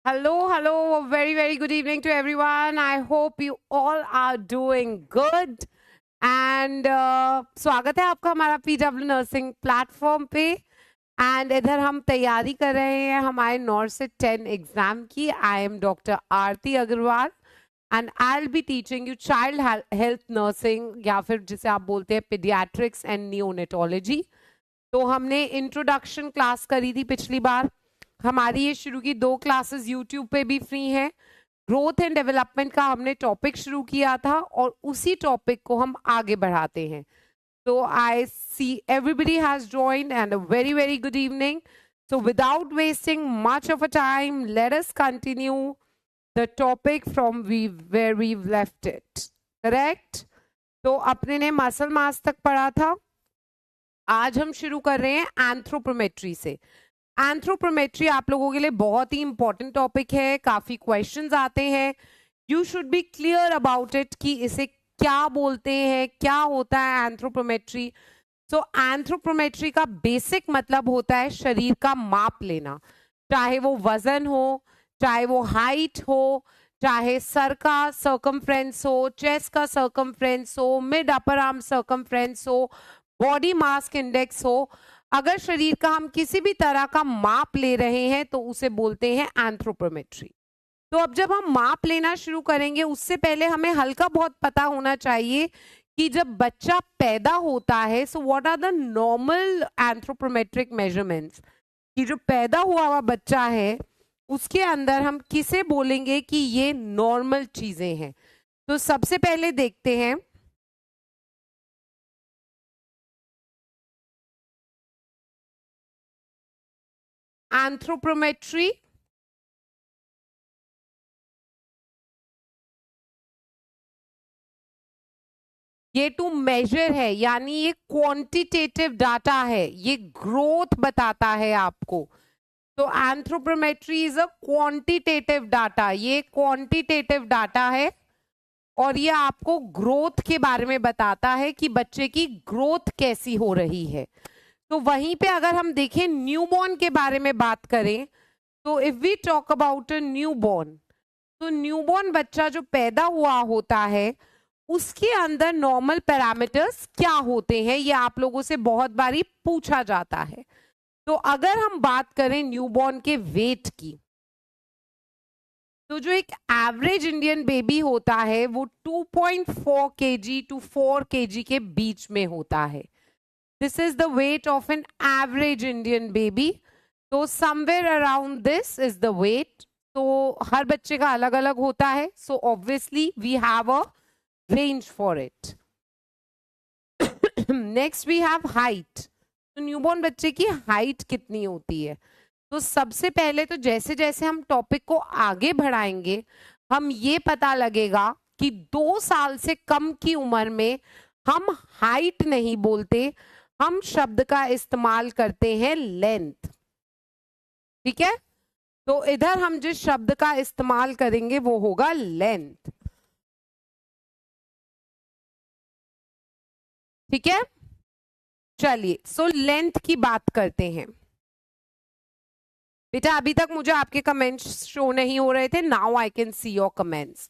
Hello, very good evening to everyone. I hope you all are doing good. And स्वागत है आपका हमारा PW nursing platform पे। And इधर हम तैयारी कर रहे हैं हमारे नॉर्सिट 10 एग्जाम की। I am doctor Aarti Agrawal and I will be teaching you child health nursing या फिर जिसे आप बोलते हैं पीडियाट्रिक्स एंड नियोनेटोलॉजी। तो हमने इंट्रोडक्शन क्लास करी थी पिछली बार। हमारी ये शुरू की 2 क्लासेस यूट्यूब पे भी फ्री हैं। ग्रोथ एंड डेवलपमेंट का हमने टॉपिक शुरू किया था और उसी टॉपिक को हम आगे बढ़ाते हैं। तो I see everybody has joined and a very good evening. So without wasting much of a time, let us continue the topic from where we've left it. Correct? तो अपने ने मसल मास तक पढ़ा था। आज हम शुरू कर रहे हैं एंथ्रोपोमेट्री से। एंथ्रोपोमेट्री आप लोगों के लिए बहुत ही इंपॉर्टेंट टॉपिक है, काफी क्वेश्चंस आते हैं। You should be clear about it कि इसे क्या बोलते हैं, क्या होता है एंथ्रोपोमेट्री। सो एंथ्रोपोमेट्री का बेसिक मतलब होता है शरीर का माप लेना, चाहे वो वजन हो, चाहे वो हाइट हो, चाहे सर का सर्कमफ्रेंस हो, चेस्ट का सर्कमफ्रेंस हो, मिड अपर आर्म सर्कमफ्रेंस हो, बॉडी मास इंडेक्स हो। अगर शरीर का हम किसी भी तरह का माप ले रहे हैं तो उसे बोलते हैं एंथ्रोपोमेट्री। तो अब जब हम माप लेना शुरू करेंगे उससे पहले हमें हल्का बहुत पता होना चाहिए कि जब बच्चा पैदा होता है so what are the normal anthropometric measurements. कि जो पैदा हुआ हुआ बच्चा है उसके अंदर हम किसे बोलेंगे कि ये नॉर्मल चीजें हैं। तो सबसे पहले देखते हैं एंथ्रोपोमेट्री। ये टू मेजर है, यानी ये क्वांटिटेटिव डाटा है, ये ग्रोथ बताता है आपको। तो anthropometry is a quantitative data, ये क्वांटिटेटिव डाटा है और ये आपको ग्रोथ के बारे में बताता है कि बच्चे की ग्रोथ कैसी हो रही है। तो वहीं पे अगर हम देखें न्यूबॉर्न के बारे में बात करें तो if we talk about a newborn, तो न्यूबॉर्न बच्चा जो पैदा हुआ होता है उसके अंदर नॉर्मल पैरामीटर्स क्या होते हैं, ये आप लोगों से बहुत बारी पूछा जाता है। तो अगर हम बात करें न्यूबॉर्न के वेट की, तो जो एक एवरेज इंडियन बेबी होता है वो 2.4 kg टू 4 kg के बीच में होता है। This is the weight of an average Indian baby. तो somewhere around this is the weight. तो हर बच्चे का अलग अलग होता है, so obviously we have a range for it. Next we have height. तो न्यूबॉर्न बच्चे की हाइट कितनी होती है। तो सबसे पहले तो जैसे जैसे हम टॉपिक को आगे बढ़ाएंगे हम ये पता लगेगा कि 2 साल से कम की उम्र में हम हाइट नहीं बोलते, हम शब्द का इस्तेमाल करते हैं लेंथ। ठीक है, तो इधर हम जिस शब्द का इस्तेमाल करेंगे वो होगा लेंथ। ठीक है, चलिए सो लेंथ की बात करते हैं। बेटा अभी तक मुझे आपके कमेंट्स शो नहीं हो रहे थे, now I can see your comments.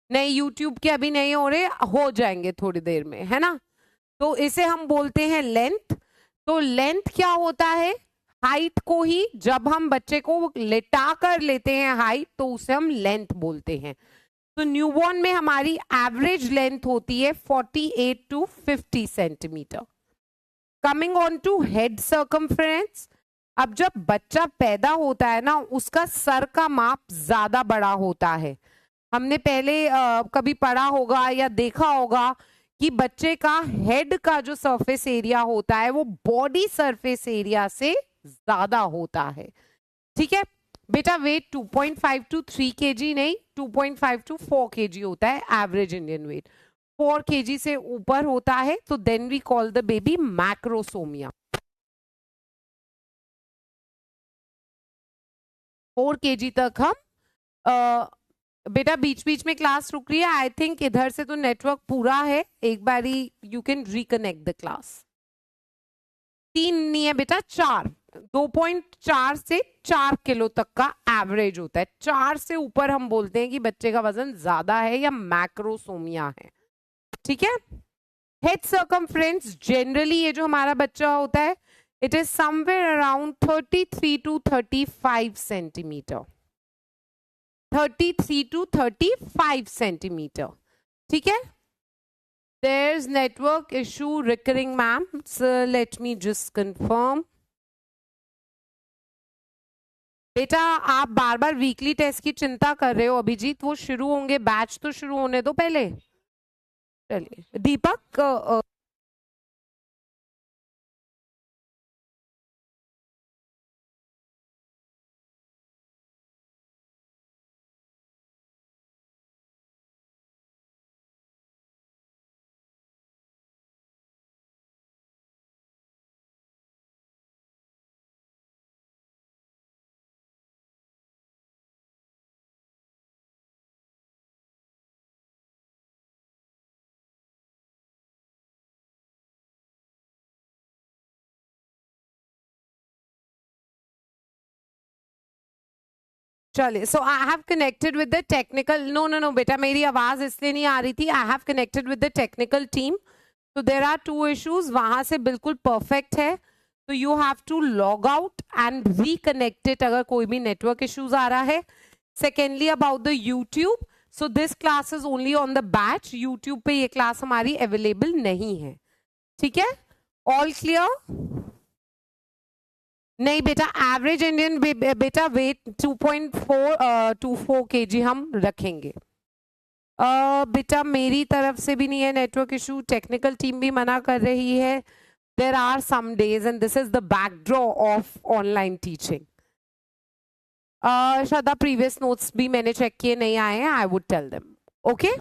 नहीं, यूट्यूब के अभी नहीं हो रहे, हो जाएंगे थोड़ी देर में, है ना। तो इसे हम बोलते हैं लेंथ। तो लेंथ क्या होता है, हाइट को ही जब हम बच्चे को लेटा कर लेते हैं हाइट तो उसे हम लेंथ बोलते हैं। तो न्यूबॉर्न में हमारी एवरेज लेंथ होती है 48 to 50 centimetre. Coming on to head circumference, अब जब बच्चा पैदा होता है ना उसका सर का माप ज्यादा बड़ा होता है। हमने पहले कभी पढ़ा होगा या देखा होगा कि बच्चे का हेड का जो सरफेस एरिया होता है वो बॉडी सरफेस एरिया से ज्यादा होता है। ठीक है बेटा, वेट 2.5 टू 3 kg नहीं, 2.5 टू 4 kg होता है एवरेज इंडियन वेट। 4 kg से ऊपर होता है तो then we call the baby macrosomia. 4 kg तक हम बेटा बीच बीच में क्लास रुक रही है, आई थिंक इधर से तो नेटवर्क पूरा है, एक बारी you can reconnect the class. 3 नहीं है बेटा, 4। 2.4 से 4 किलो तक का एवरेज होता है। 4 से ऊपर हम बोलते हैं कि बच्चे का वजन ज्यादा है या मैक्रोसोमिया है। ठीक है। हेड सर्कमफ्रेंस जनरली ये जो हमारा बच्चा होता है, it is somewhere around 33 to 35 centimetre. 33 to 35 centimetre. ठीक है। There's network issue recurring, ma'am. So let me just confirm. बेटा आप बार बार वीकली टेस्ट की चिंता कर रहे हो अभिजीत, वो शुरू होंगे, बैच तो शुरू होने दो पहले। चलिए दीपक, चलिए, so I have connected with the technical, no बेटा मेरी आवाज इसलिए नहीं आ रही थी, I have connected with the technical team. तो देर आर 2 इश्यूज, वहां से बिल्कुल परफेक्ट है, तो you have to log out and reconnect it अगर कोई भी नेटवर्क इश्यूज आ रहा है। Secondly about the YouTube, so this class is only on the batch, YouTube पे ये क्लास हमारी अवेलेबल नहीं है। ठीक है, ऑल क्लियर? नहीं बेटा, एवरेज इंडियन बेटा वेट 2.4 kg हम रखेंगे। बेटा मेरी तरफ से भी नहीं है नेटवर्क इशू, टेक्निकल टीम भी मना कर रही है। There are some days and this is the backdrop of online teaching. Shraddha previous notes भी मैंने चेक किए, नहीं आए हैं, I would tell them. Okay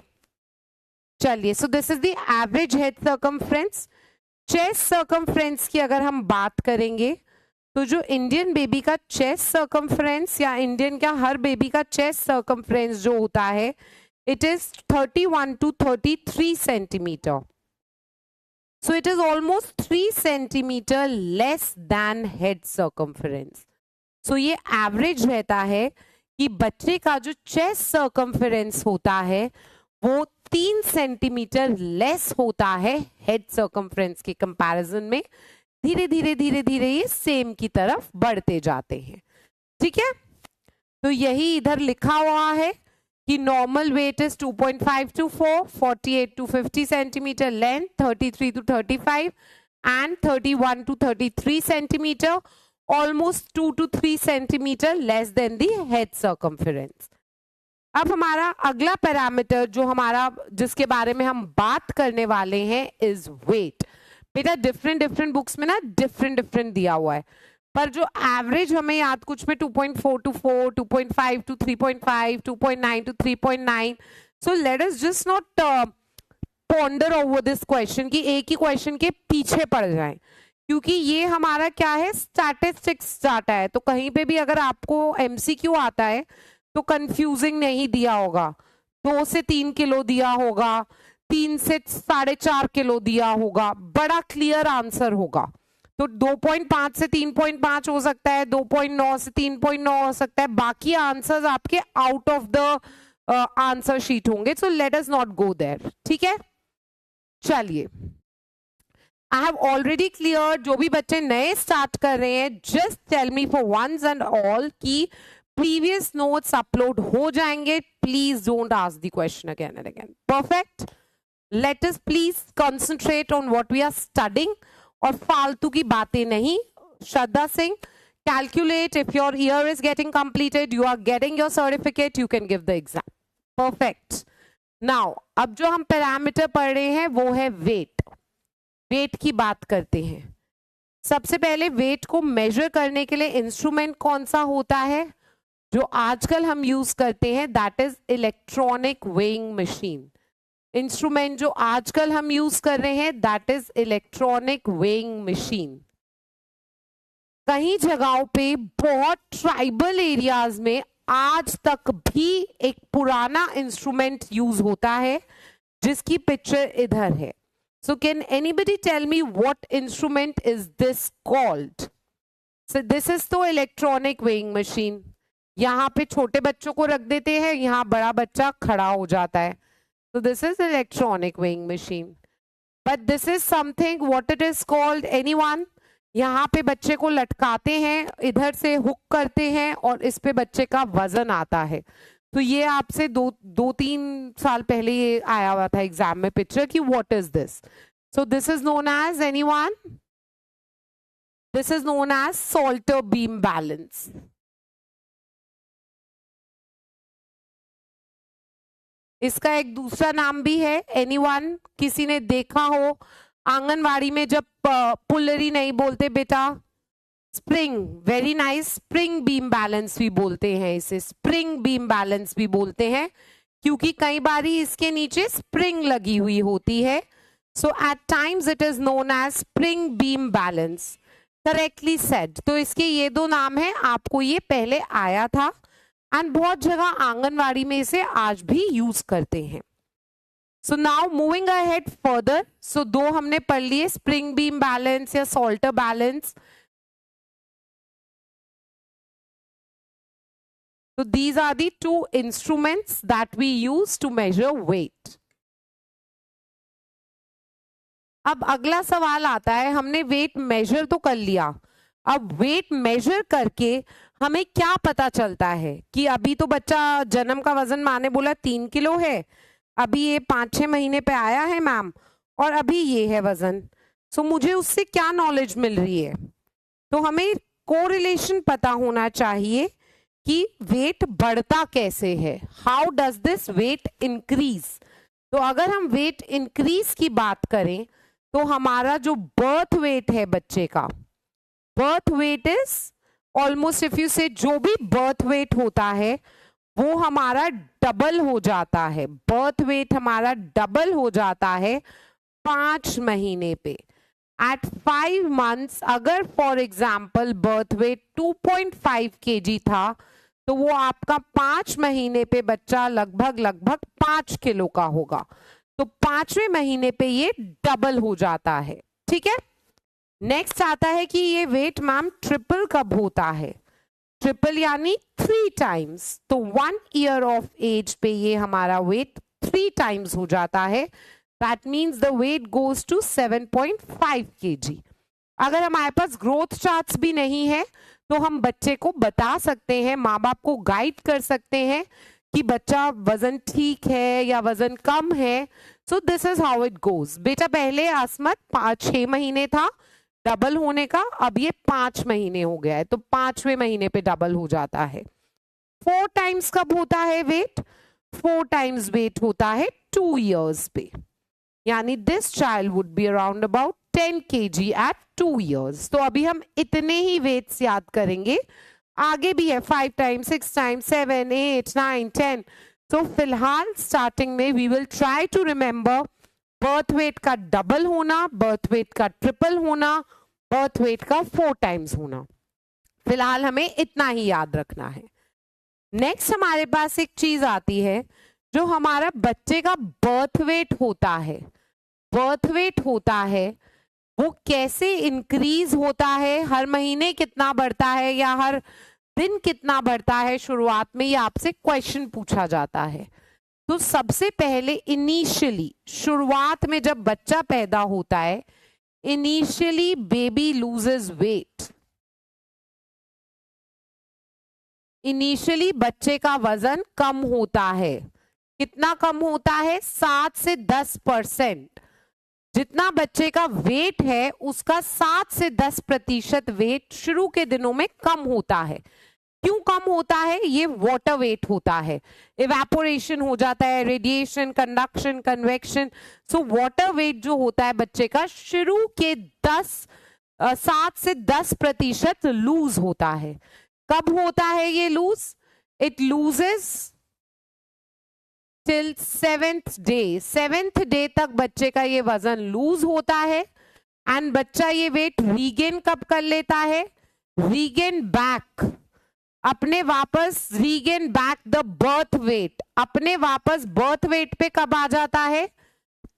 चलिए, so this is the average head circumference. Chest circumference की अगर हम बात करेंगे तो जो इंडियन बेबी का चेस्ट सर्कमफ्रेंस या इंडियन का हर बेबी का चेस्ट सर्कमफ्रेंस जो होता है, it is 31 to 33 centimetre. So it is almost 3 centimetre less than head circumference. So ये एवरेज रहता है कि बच्चे का जो चेस्ट सर्कमफ्रेंस होता है वो 3 सेंटीमीटर लेस होता है हेड सर्कमफ्रेंस के कंपैरिजन में। धीरे धीरे धीरे धीरे ये सेम की तरफ बढ़ते जाते हैं। ठीक है, तो यही इधर लिखा हुआ है कि normal weight is 2.5 to 4, 48 to 50 centimetre length, 33 to 35 and 31 to 33 centimetre, almost 2 to 3 centimetre less then the head circumference. अब हमारा अगला पैरामीटर जो हमारा जिसके बारे में हम बात करने वाले हैं इज वेट। बेटा डिफरेंट बुक्स में ना डिफरेंट दिया हुआ है, पर जो एवरेज हमें याद कुछ में 2.4 to 4, 2.5 to 3.5, 2.9 to 3.9। So let us just not ponder over this question कि एक ही क्वेश्चन के पीछे पड़ जाएं, क्योंकि ये हमारा क्या है, स्टैटिस्टिक्स डाटा है। तो कहीं पे भी अगर आपको एमसीक्यू आता है तो कंफ्यूजिंग नहीं दिया होगा, 2 से 3 किलो दिया होगा, 3 से 4.5 किलो दिया होगा, बड़ा क्लियर आंसर होगा। तो 2.5 से 3.5 हो सकता है, 2.9 से 3.9 हो सकता है, बाकी आंसर्स आपके out of the answer sheet होंगे। So let us not go there. ठीक है, चलिए आई हैव ऑलरेडी क्लियर। जो भी बच्चे नए स्टार्ट कर रहे हैं, just tell me for once and all कि प्रीवियस नोट्स अपलोड हो जाएंगे, please don't ask the question again and again. Perfect, let us please concentrate on what we are studying और फालतू की बातें नहीं। Shraddha Singh, calculate, if your year is getting completed, you are getting your certificate, you can give the exam. Perfect. Now अब जो हम parameter पढ़ रहे हैं वो है वेट। वेट की बात करते हैं। सबसे पहले वेट को मेजर करने के लिए इंस्ट्रूमेंट कौन सा होता है जो आजकल हम यूज करते हैं, that is electronic weighing machine. Instrument जो आजकल हम यूज कर रहे हैं that is electronic weighing machine. कई जगहों पे बहुत ट्राइबल एरियाज में आज तक भी एक पुराना इंस्ट्रूमेंट यूज होता है जिसकी पिक्चर इधर है। So can anybody tell me what instrument is this called? So this is तो इलेक्ट्रॉनिक वेइंग मशीन. यहाँ पे छोटे बच्चों को रख देते हैं, यहाँ बड़ा बच्चा खड़ा हो जाता है. So this is electronic weighing machine. But this is something what it is called, anyone? यहाँ पे बच्चे को लटकाते हैं, इधर से हुक करते हैं और इस पे बच्चे का वजन आता है. तो ये आपसे दो तीन साल पहले ये आया हुआ था एग्जाम में पिक्चर कि what is this? So this is known as, anyone? This is known as Salter beam balance. इसका एक दूसरा नाम भी है. एनीवन? किसी ने देखा हो आंगनवाड़ी में जब पुलरी नहीं बोलते बेटा, spring. Very nice. Spring beam balance भी बोलते हैं इसे, स्प्रिंग बीम बैलेंस भी बोलते हैं क्योंकि कई बारी इसके नीचे स्प्रिंग लगी हुई होती है. So at times it is known as spring beam balance. Correctly said. तो इसके ये दो नाम है, आपको ये पहले आया था एंड बहुत जगह आंगनवाड़ी में इसे आज भी यूज करते हैं. So now moving ahead further. So दो हमने पढ़ लिए, स्प्रिंग बीम बैलेंस या Salter balance. So these are the two instruments that we use to measure weight. अब अगला सवाल आता है, हमने वेट मेजर तो कर लिया, अब वेट मेजर करके हमें क्या पता चलता है कि अभी तो बच्चा जन्म का वजन माँ ने बोला 3 किलो है, अभी ये 5-6 महीने पे आया है मैम और अभी ये है वजन. सो मुझे उससे क्या नॉलेज मिल रही है? तो हमें कोरिलेशन पता होना चाहिए कि वेट बढ़ता कैसे है. How does this weight increase? तो अगर हम वेट इंक्रीज की बात करें तो हमारा जो बर्थ वेट है बच्चे का, birth weight is almost, if you से, जो भी बर्थ वेट होता है वो हमारा डबल हो जाता है. बर्थ वेट हमारा डबल हो जाता है 5 महीने पे. एट 5 months अगर for example birth weight 2.5 kg था तो वो आपका 5 महीने पे बच्चा लगभग 5 किलो का होगा. तो 5वें महीने पे ये डबल हो जाता है. ठीक है. नेक्स्ट आता है कि ये वेट मैम ट्रिपल कब होता है? ट्रिपल यानी 3 times. तो 1 year ऑफ एज पे ये हमारा वेट 3 times हो जाता है. That means the weight goes to 7.5 kg. अगर हमारे पास ग्रोथ चार्ट्स भी नहीं है तो हम बच्चे को बता सकते हैं, माँ बाप को गाइड कर सकते हैं कि बच्चा वजन ठीक है या वजन कम है. So this is how it goes. बेटा पहले आसमत 5-6 महीने था डबल होने का, अब ये 5 महीने हो गया है तो 5वें महीने पे डबल हो जाता है. 4 times कब होता है वेट? 4 times वेट होता है 2 years पे. यानी this child would be around about 10 kg at 2 years. तो अभी हम इतने ही वेट्स याद करेंगे, आगे भी है 5 times, 6 times, 7, 8, 9, 10. तो फिलहाल स्टार्टिंग में we will try to remember birth weight का डबल होना, बर्थ वेट का ट्रिपल होना, बर्थ वेट का 4 times होना. फिलहाल हमें इतना ही याद रखना है. नेक्स्ट हमारे पास एक चीज आती है जो हमारा बच्चे का बर्थ वेट होता है. बर्थ वेट होता है वो कैसे इंक्रीज होता है, हर महीने कितना बढ़ता है या हर दिन कितना बढ़ता है, शुरुआत में ये आपसे क्वेश्चन पूछा जाता है. तो सबसे पहले इनिशियली शुरुआत में जब बच्चा पैदा होता है, initially baby loses weight. Initially बच्चे का वजन कम होता है. कितना कम होता है? 7 से 10%. जितना बच्चे का वेट है उसका 7 से 10% वेट शुरू के दिनों में कम होता है. क्यों कम होता है? ये वाटर वेट होता है, इवेपोरेशन हो जाता है, radiation, conduction, convection. So water weight जो होता है बच्चे का शुरू के 7 से 10% लूज होता है. कब होता है ये lose? It loses till 7th day. 7th day तक बच्चे का ये वजन लूज होता है एंड बच्चा ये वेट रीगेन कब कर लेता है? रीगेन बैक, अपने वापस regain back the birth weight, अपने वापस बर्थ वेट पे कब आ जाता है?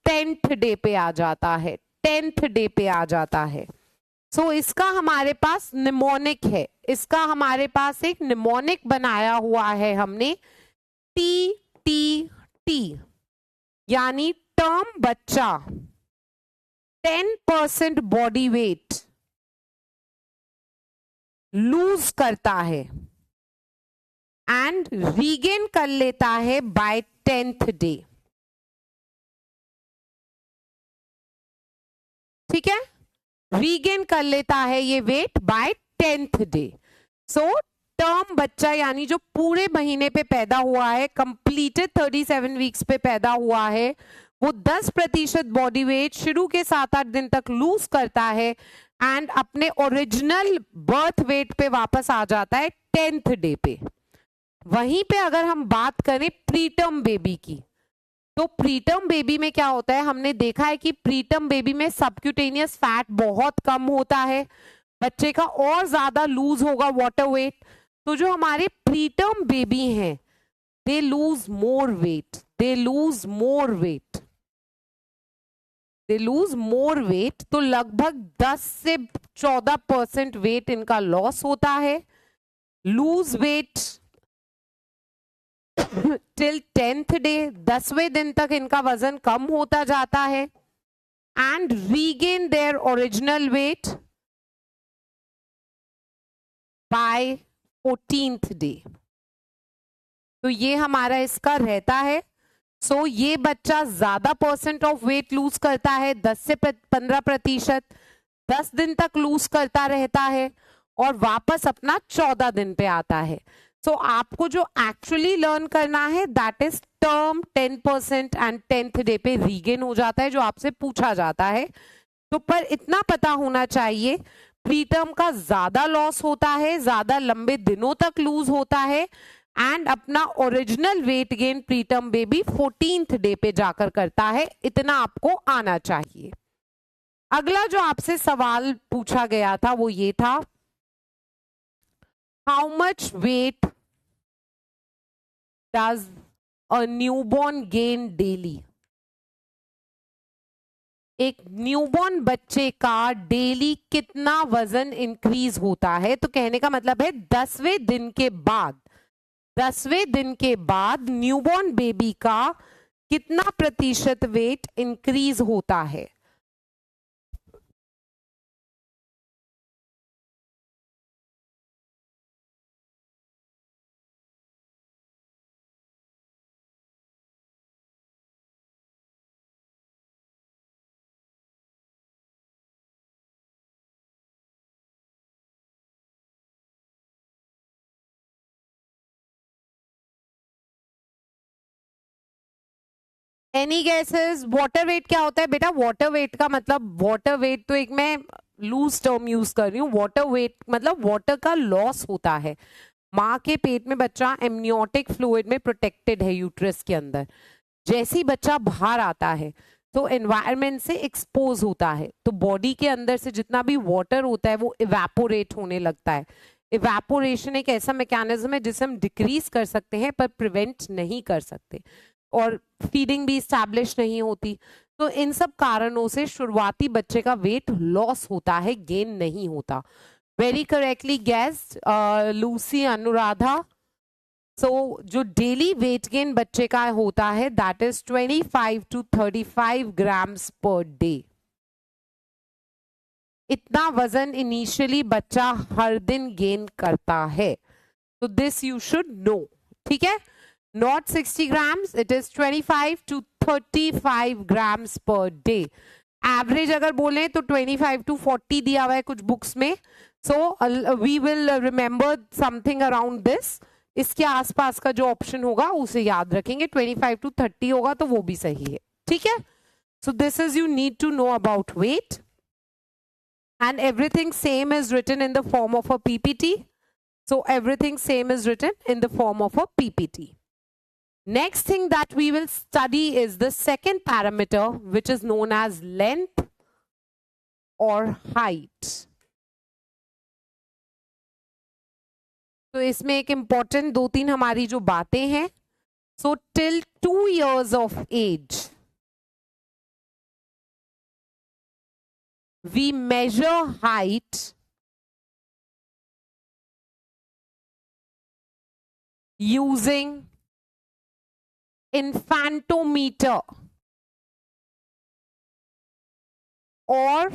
10th day पे आ जाता है. 10th day पे आ जाता है. सो इसका हमारे पास निमोनिक है, इसका हमारे पास एक निमोनिक बनाया हुआ है हमने, टी टी टी, यानी टर्म बच्चा 10% बॉडी वेट लूज करता है एंड रीगेन कर लेता है बाय 10th डे। ठीक है, रीगेन कर लेता है ये weight by 10th day. So term बच्चा यानी जो पूरे महीने पे पैदा हुआ है, कंप्लीटेड 37 वीक्स पे पैदा हुआ है, वो 10% बॉडी वेट शुरू के 7-8 दिन तक लूज करता है एंड अपने ओरिजिनल बर्थ वेट पे वापस आ जाता है 10th डे पे। वहीं पे अगर हम बात करें प्रीटर्म बेबी की, तो प्रीटर्म बेबी में क्या होता है, हमने देखा है कि प्रीटर्म बेबी में सबक्यूटेनियस फैट बहुत कम होता है, बच्चे का और ज्यादा लूज होगा वाटर वेट। तो जो हमारे प्रीटर्म बेबी हैं, they lose more weight, they lose more weight, they lose more weight. तो लगभग 10 से 14% वेट इनका लॉस होता है। Lose weight till 10th day, 10वें दिन तक इनका वजन कम होता जाता है and regain their original weight by 14th day. तो ये हमारा इसका रहता है। सो ये बच्चा ज्यादा परसेंट ऑफ वेट लूज करता है, 10 से 15%, 10 दिन तक लूज करता रहता है और वापस अपना 14 दिन पे आता है। सो आपको जो एक्चुअली लर्न करना है that is term 10% and 10th day पे रीगेन हो जाता है, जो आपसे पूछा जाता है। तो पर इतना पता होना चाहिए, प्रीटर्म का ज्यादा लॉस होता है, ज्यादा लंबे दिनों तक लूज होता है एंड अपना original weight gain preterm baby 14th day पे जाकर करता है। इतना आपको आना चाहिए। अगला जो आपसे सवाल पूछा गया था वो ये था, how much weight does a newborn gain daily. एक न्यूबॉर्न बच्चे का डेली कितना वजन इंक्रीज होता है। तो कहने का मतलब है 10वें दिन के बाद, 10वें दिन के बाद न्यूबॉर्न बेबी का कितना प्रतिशत वेट इंक्रीज होता है। Any guesses? वाटर वेट क्या होता है बेटा? वाटर वेट का मतलब, वाटर वेट तो एक मैं लूज टर्म यूज कर रही हूँ, वाटर वेट मतलब वाटर का लॉस होता है। माँ के पेट में बच्चा एमनियोटिक फ्लूइड में प्रोटेक्टेड है यूट्रस के अंदर, जैसे ही बच्चा बाहर आता है तो एनवायरनमेंट से एक्सपोज होता है, तो बॉडी के अंदर से जितना भी वाटर होता है वो इवेपोरेट होने लगता है। इवेपोरेशन एक ऐसा मैकेनिज्म है जिसे हम डिक्रीज कर सकते हैं पर प्रिवेंट नहीं कर सकते, और फीडिंग भी स्टैब्लिश नहीं होती। तो इन सब कारणों से शुरुआती बच्चे का वेट लॉस होता है, गेन नहीं होता। Very correctly guessed Lucy Anuradha. So जो डेली वेट गेन बच्चे का होता है that is 25 to 35 grams per day. इतना वजन इनिशियली बच्चा हर दिन गेन करता है। तो दिस यू शुड नो, ठीक है? Not 60 grams, it is 25 to 35 grams per day. Average अगर बोले तो 25 to 40 दिया हुआ है कुछ बुक्स में। So we will remember something around this. इसके आसपास का जो ऑप्शन होगा उसे याद रखेंगे, 25 to 30 होगा तो वो भी सही है, ठीक है? So this is you need to know about weight and everything same is written in the form of a PPT. So everything same is written in the form of a PPT. Next thing that we will study is the second parameter, which is known as length or height. तो इसमें एक important 2-3 हमारी जो बातें हैं, so till 2 years of age we measure height using infantometer or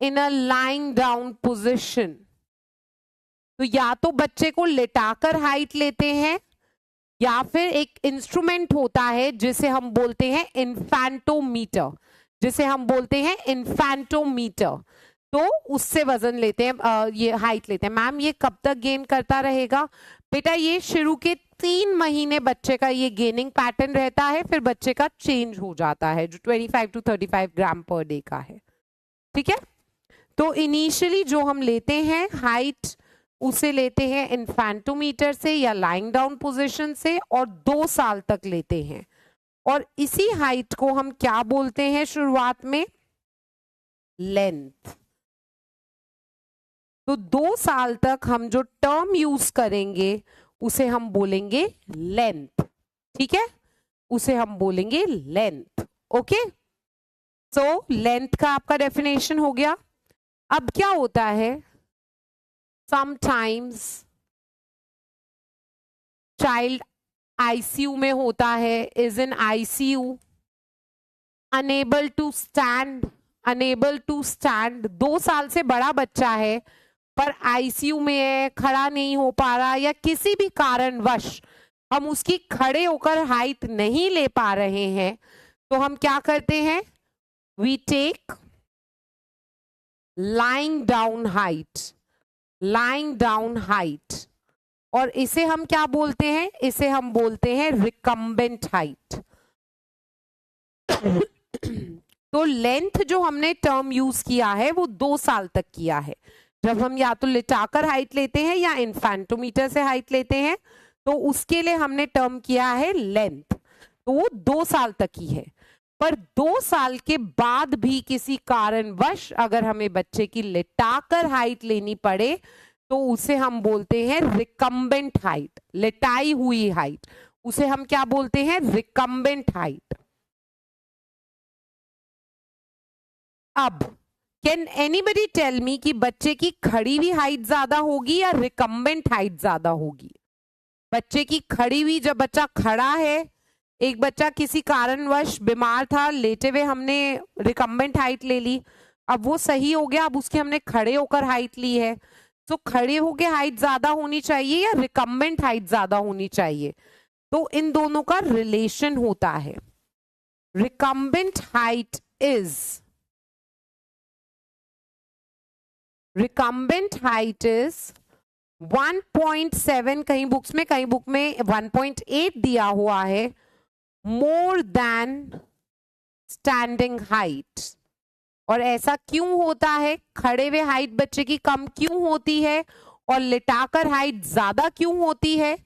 in a lying down position. तो या तो बच्चे को लिटाकर हाइट लेते हैं या फिर एक इंस्ट्रूमेंट होता है जिसे हम बोलते हैं इन्फैंटोमीटर, तो उससे वजन लेते हैं, ये हाइट लेते हैं। मैम ये कब तक गेन करता रहेगा? बेटा ये शुरू के 3 महीने बच्चे का ये गेनिंग पैटर्न रहता है, फिर बच्चे का चेंज हो जाता है जो 25 to 35 ग्राम पर डे का है। ठीक है, तो इनिशियली जो हम लेते हैं हाइट उसे लेते हैं इन्फैंटोमीटर से या लाइंग डाउन पोजीशन से और 2 साल तक लेते हैं, और इसी हाइट को हम क्या बोलते हैं शुरुआत में? लेंथ। तो 2 साल तक हम जो टर्म यूज करेंगे उसे हम बोलेंगे लेंथ। ठीक है, उसे हम बोलेंगे लेंथ। ओके, सो लेंथ का आपका डेफिनेशन हो गया। अब क्या होता है, समटाइम्स चाइल्ड आईसीयू में होता है, is in ICU, unable to stand, 2 साल से बड़ा बच्चा है पर आईसीयू में है, खड़ा नहीं हो पा रहा, या किसी भी कारणवश हम उसकी खड़े होकर हाइट नहीं ले पा रहे हैं, तो हम क्या करते हैं? We take lying down height, और इसे हम क्या बोलते हैं? इसे हम बोलते हैं रिकम्बेंट हाइट। तो लेंथ जो हमने टर्म यूज किया है वो 2 साल तक किया है। जब हम या तो लिटाकर हाइट लेते हैं या इन्फैंटोमीटर से हाइट लेते हैं, तो उसके लिए हमने टर्म किया है लेंथ, तो वो 2 साल तक ही है। पर 2 साल के बाद भी किसी कारणवश अगर हमें बच्चे की लिटाकर हाइट लेनी पड़े तो उसे हम बोलते हैं रिकम्बेंट हाइट, लिटाई हुई हाइट, उसे हम क्या बोलते हैं? Recumbent height. अब कैन एनीबडी टेल मी कि बच्चे की खड़ी हुई हाइट ज्यादा होगी या रिकम्बेंट हाइट ज्यादा होगी? बच्चे की खड़ी हुई, जब बच्चा खड़ा है, एक बच्चा किसी कारणवश बीमार था, लेटे हुए हमने रिकम्बेंट हाइट ले ली, अब वो सही हो गया, अब उसकी हमने खड़े होकर हाइट ली है, तो खड़े होकर हाइट ज्यादा होनी चाहिए या रिकम्बेंट हाइट ज्यादा होनी चाहिए? तो इन दोनों का रिलेशन होता है। रिकम्बेंट हाइट इज 1.7, कहीं बुक्स में 1.8 दिया हुआ है, मोर देन स्टैंडिंग हाइट। और ऐसा क्यों होता है? खड़े हुए हाइट बच्चे की कम क्यों होती है और लिटाकर हाइट ज्यादा क्यों होती है?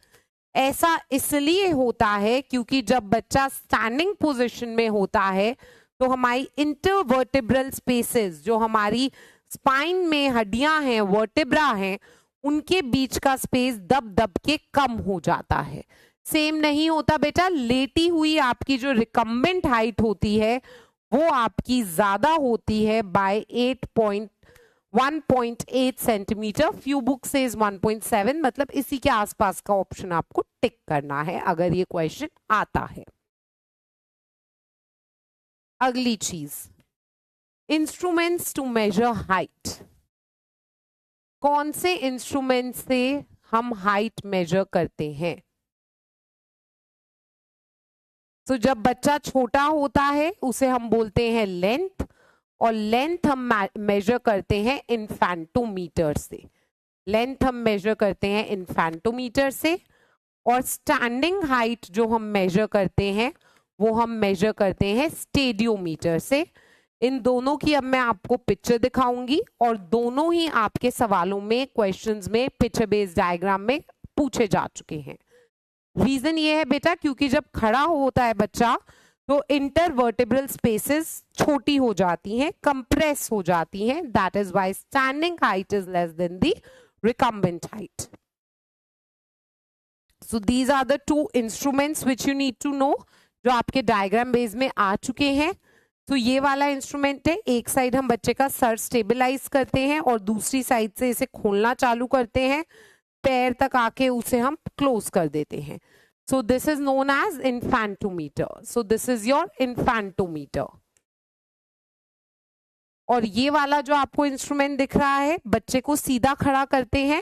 ऐसा इसलिए होता है क्योंकि जब बच्चा स्टैंडिंग पोजीशन में होता है तो हमारी इंटरवर्टिब्रल स्पेसेस, जो हमारी स्पाइन में हड्डियां हैं, वर्टिब्रा हैं, उनके बीच का स्पेस दब दब के कम हो जाता है। सेम नहीं होता बेटा, लेटी हुई आपकी जो रिकम्बेंट हाइट होती है वो आपकी ज्यादा होती है बाय 1.8 सेंटीमीटर। फ्यू बुक से 1.7, मतलब इसी के आसपास का ऑप्शन आपको टिक करना है अगर ये क्वेश्चन आता है। अगली चीज, इंस्ट्रूमेंट्स टू मेजर हाइट। कौन से इंस्ट्रूमेंट से हम हाइट मेजर करते हैं? तो जब बच्चा छोटा होता है उसे हम बोलते हैं लेंथ, और लेंथ हम मेजर करते हैं इन्फैंटोमीटर से। और स्टैंडिंग हाइट जो हम मेजर करते हैं वो हम मेजर करते हैं स्टेडियोमीटर से। इन दोनों की अब मैं आपको पिक्चर दिखाऊंगी और दोनों ही आपके सवालों में, क्वेश्चंस में, पिक्चर बेस्ड डायग्राम में पूछे जा चुके हैं। रीजन ये है बेटा क्योंकि जब खड़ा होता है बच्चा तो इंटरवर्टिब्रल स्पेसेस छोटी हो जाती हैं, कंप्रेस हो जाती हैं, that is why standing height is less than the recumbent height. So these are the 2 instruments which you need to know, जो आपके डायग्राम बेस में आ चुके हैं। तो ये वाला इंस्ट्रूमेंट है, एक साइड हम बच्चे का सर स्टेबलाइज करते हैं और दूसरी साइड से इसे खोलना चालू करते हैं, पैर तक आके उसे हम क्लोज कर देते हैं. So this is known as infantometer. So this is your infantometer. और ये वाला जो आपको इंस्ट्रूमेंट दिख रहा है, बच्चे को सीधा खड़ा करते हैं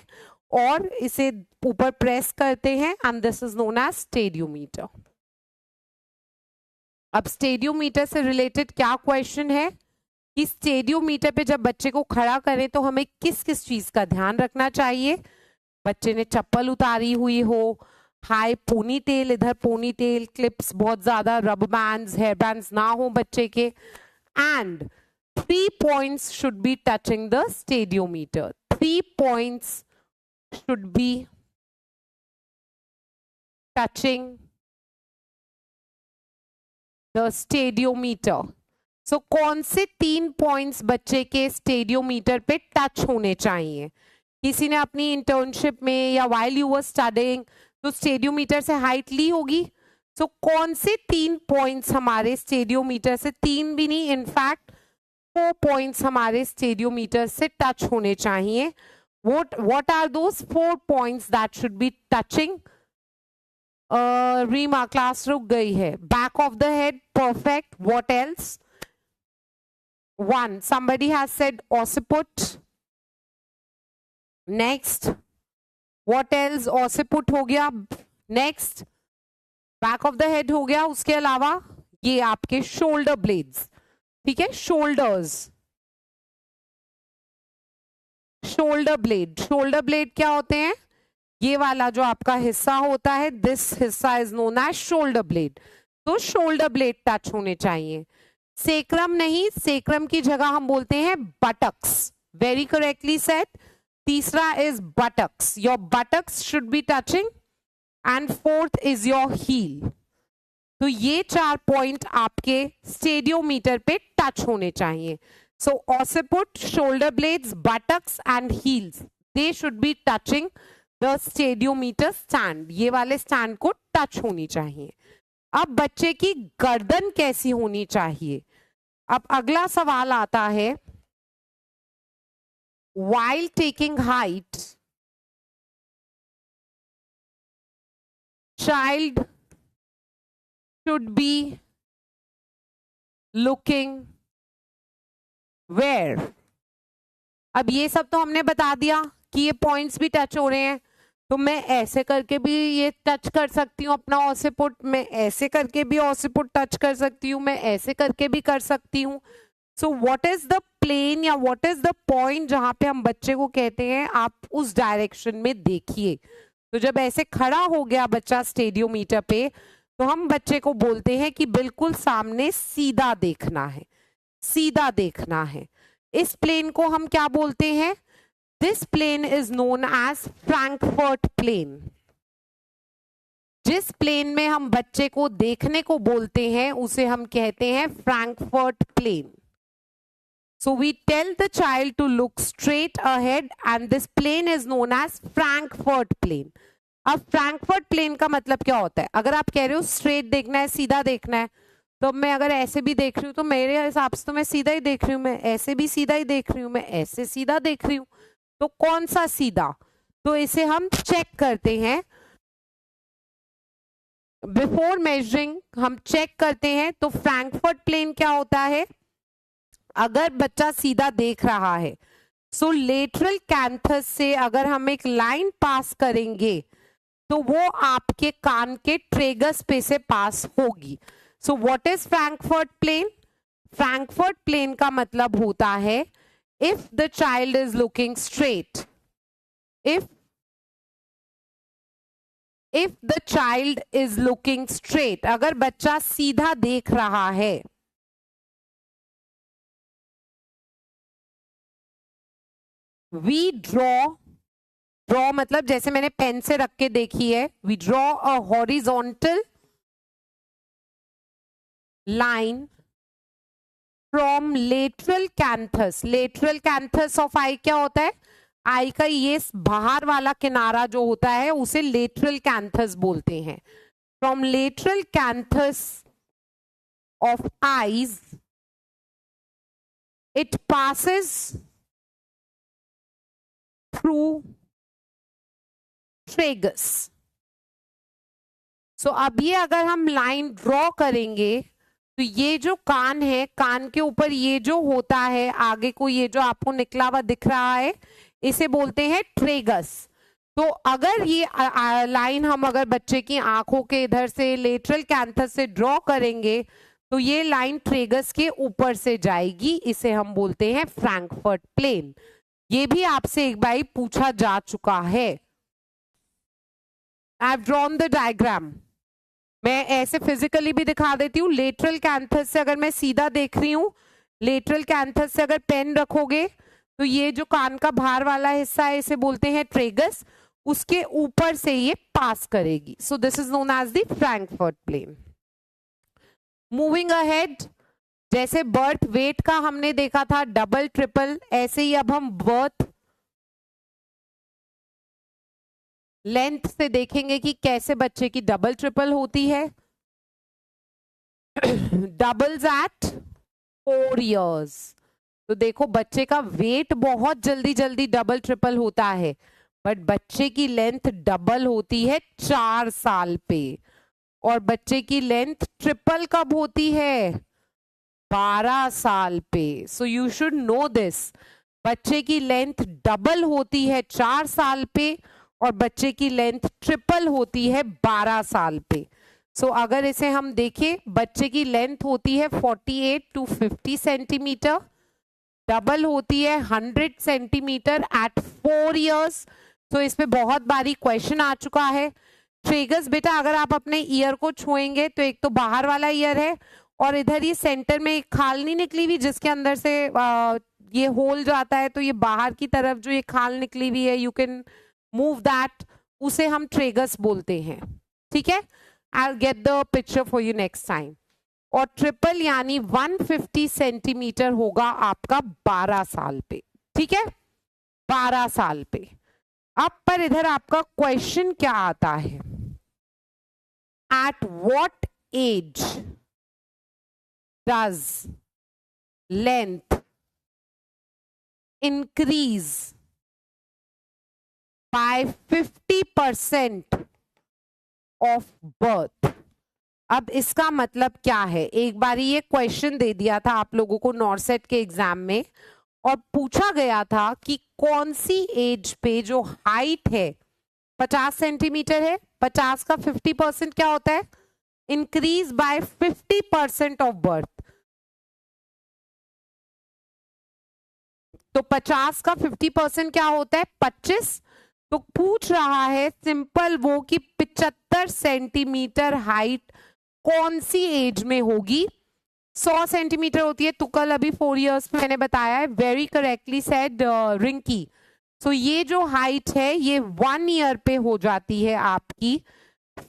और इसे ऊपर प्रेस करते हैं, and this is known as stadiometer. अब स्टेडियोमीटर से रिलेटेड क्या क्वेश्चन है कि स्टेडियोमीटर पे जब बच्चे को खड़ा करें तो हमें किस किस चीज का ध्यान रखना चाहिए. बच्चे ने चप्पल उतारी हुई हो, हाई पोनी टेल, इधर पोनी टेल, क्लिप्स बहुत ज्यादा, रबर बैंड्स, हेयर बैंड्स ना हो बच्चे के, and 3 points should be touching the stadiometer. 3 points should be touching the stadiometer. So कौन से 3 points बच्चे के स्टेडियोमीटर पे टच होने चाहिए. किसी ने अपनी इंटर्नशिप में या while you were studying तो स्टेडियोमीटर से हाइट ली होगी. So कौन से 3 points हमारे स्टेडियोमीटर से, 3 भी नहीं, इनफैक्ट 4 points हमारे स्टेडियोमीटर से टच होने चाहिए. What are those 4 points that should be touching? Reema class रुक गई है. Back of the head, perfect. What else? 1. Somebody has said occiput. Next. What else? Occiput हो गया. Next. Back of the head हो गया. उसके अलावा ये आपके शोल्डर ब्लेड्स, ठीक है, shoulders, shoulder blade. Shoulder blade क्या होते हैं? ये वाला जो आपका हिस्सा होता है, दिस हिस्सा is known as shoulder blade. तो शोल्डर ब्लेड टच होने चाहिए. सेक्रम नहीं, सेक्रम की जगह हम बोलते हैं बटक्स. Very correctly said. तीसरा is buttocks. Your buttocks should be touching, and 4th is your heel. तो ये 4 पॉइंट आपके स्टेडियोमीटर पे टच होने चाहिए. So occiput, shoulder blades, buttocks and heels, they should be touching the stadiometer stand. ये वाले stand को टच होनी चाहिए. अब बच्चे की गर्दन कैसी होनी चाहिए? अब अगला सवाल आता है, while taking height, child should be looking where? अब ये सब तो हमने बता दिया कि ये पॉइंट्स भी टच हो रहे हैं, तो मैं ऐसे करके भी ये टच कर सकती हूँ अपना ऑसिपुट, मैं ऐसे करके भी ऑसिपुट टच कर सकती हूँ, मैं ऐसे करके भी कर सकती हूँ. So what is the plane या व्हाट इज द पॉइंट जहां पे हम बच्चे को कहते हैं आप उस डायरेक्शन में देखिए. तो जब ऐसे खड़ा हो गया बच्चा स्टेडियोमीटर पे, तो हम बच्चे को बोलते हैं कि बिल्कुल सामने सीधा देखना है, सीधा देखना है. इस प्लेन को हम क्या बोलते हैं? This plane is known as Frankfurt plane. जिस प्लेन में हम बच्चे को देखने को बोलते हैं उसे हम कहते हैं Frankfurt plane. So we tell the child to look straight ahead and this plane is known as Frankfurt plane. अब फ्रैंकफर्ट प्लेन का मतलब क्या होता है? अगर आप कह रहे हो स्ट्रेट देखना है, सीधा देखना है, तो मैं अगर ऐसे भी देख रही हूँ तो मेरे हिसाब से तो मैं सीधा ही देख रही हूँ, मैं ऐसे भी सीधा ही देख रही हूँ, मैं ऐसे सीधा देख रही हूँ, तो कौन सा सीधा? तो इसे हम चेक करते हैं. बिफोर मेजरिंग हम चेक करते हैं. तो फ्रैंकफर्ट प्लेन क्या होता है? अगर बच्चा सीधा देख रहा है, सो लेटरल कैंथस से अगर हम एक लाइन पास करेंगे तो वो आपके कान के ट्रेगस पे से पास होगी. So what is Frankfurt plane? Frankfurt plane का मतलब होता है if the child is looking straight, if the child is looking straight, अगर बच्चा सीधा देख रहा है, वी ड्रॉ मतलब जैसे मैंने पेन से रख के देखी है, we draw a horizontal line from lateral canthus. Lateral canthus of eye क्या होता है? आई का ये बाहर वाला किनारा जो होता है उसे लेटरल कैंथस बोलते हैं. From lateral canthus of eyes It passes through tragus. So अब ये अगर हम लाइन ड्रॉ करेंगे तो ये जो कान है, कान के ऊपर ये जो होता है आगे को, ये जो आपको निकला हुआ दिख रहा है, इसे बोलते हैं ट्रेगस। तो अगर ये लाइन हम अगर बच्चे की आंखों के इधर से लेटरल कैंथस से ड्रॉ करेंगे तो ये लाइन ट्रेगस के ऊपर से जाएगी, इसे हम बोलते हैं फ्रैंकफर्ट प्लेन। ये भी आपसे एक बार पूछा जा चुका है। I have drawn the diagram. मैं ऐसे फिजिकली भी दिखा देती हूँ। लेटरल कैंथस से अगर मैं सीधा देख रही हूँ, लेटरल कैंथस से अगर पेन रखोगे तो ये जो कान का बाहर वाला हिस्सा है इसे बोलते हैं ट्रेगस, उसके ऊपर से ये पास करेगी। So this is known as the Frankfurt plane. Moving ahead, जैसे बर्थ वेट का हमने देखा था डबल ट्रिपल, ऐसे ही अब हम बर्थ लेंथ से देखेंगे कि कैसे बच्चे की डबल ट्रिपल होती है। Doubles at 4 years। तो देखो बच्चे का वेट बहुत जल्दी जल्दी डबल ट्रिपल होता है, बट बच्चे की लेंथ डबल होती है 4 साल पे। और बच्चे की लेंथ ट्रिपल कब होती है? 12 साल पे। So you should know this. बच्चे की लेंथ डबल होती है 4 साल पे और बच्चे की लेंथ ट्रिपल होती है 12 साल पे। सो अगर इसे हम देखें, बच्चे की लेंथ होती है 48 to 50 सेंटीमीटर, डबल होती है 100 सेंटीमीटर एट 4 years। तो इसमें बहुत बारी क्वेश्चन आ चुका है। ट्रेगस बेटा अगर आप अपने ईयर को छुएंगे तो एक तो बाहर वाला ईयर है और इधर ये सेंटर में एक खाल नहीं निकली हुई जिसके अंदर से ये होल जाता है, तो ये बाहर की तरफ जो ये खाल निकली हुई है, यू कैन मूव दैट, उसे हम ट्रेगस बोलते हैं। ठीक है, I will get the picture for you next time. और ट्रिपल यानी 150 सेंटीमीटर होगा आपका 12 साल पे। ठीक है, 12 साल पे। अब पर इधर आपका क्वेश्चन क्या आता है? At what age does length increase by 50% of birth? अब इसका मतलब क्या है? एक बार ये क्वेश्चन दे दिया था आप लोगों को नॉर्सेट के एग्जाम में और पूछा गया था कि कौन सी एज पे जो हाइट है 50 सेंटीमीटर है, 50 का 50% क्या होता है? Increase by 50% of birth. तो 50 का 50% क्या होता है? 25। तो पूछ रहा है सिंपल वो कि 75 सेंटीमीटर हाइट कौन सी एज में होगी? 100 सेंटीमीटर होती है। तो कल अभी 4 years में मैंने बताया है, वेरी करेक्टली सेड रिंकी। सो ये जो हाइट है ये 1 year पे हो जाती है आपकी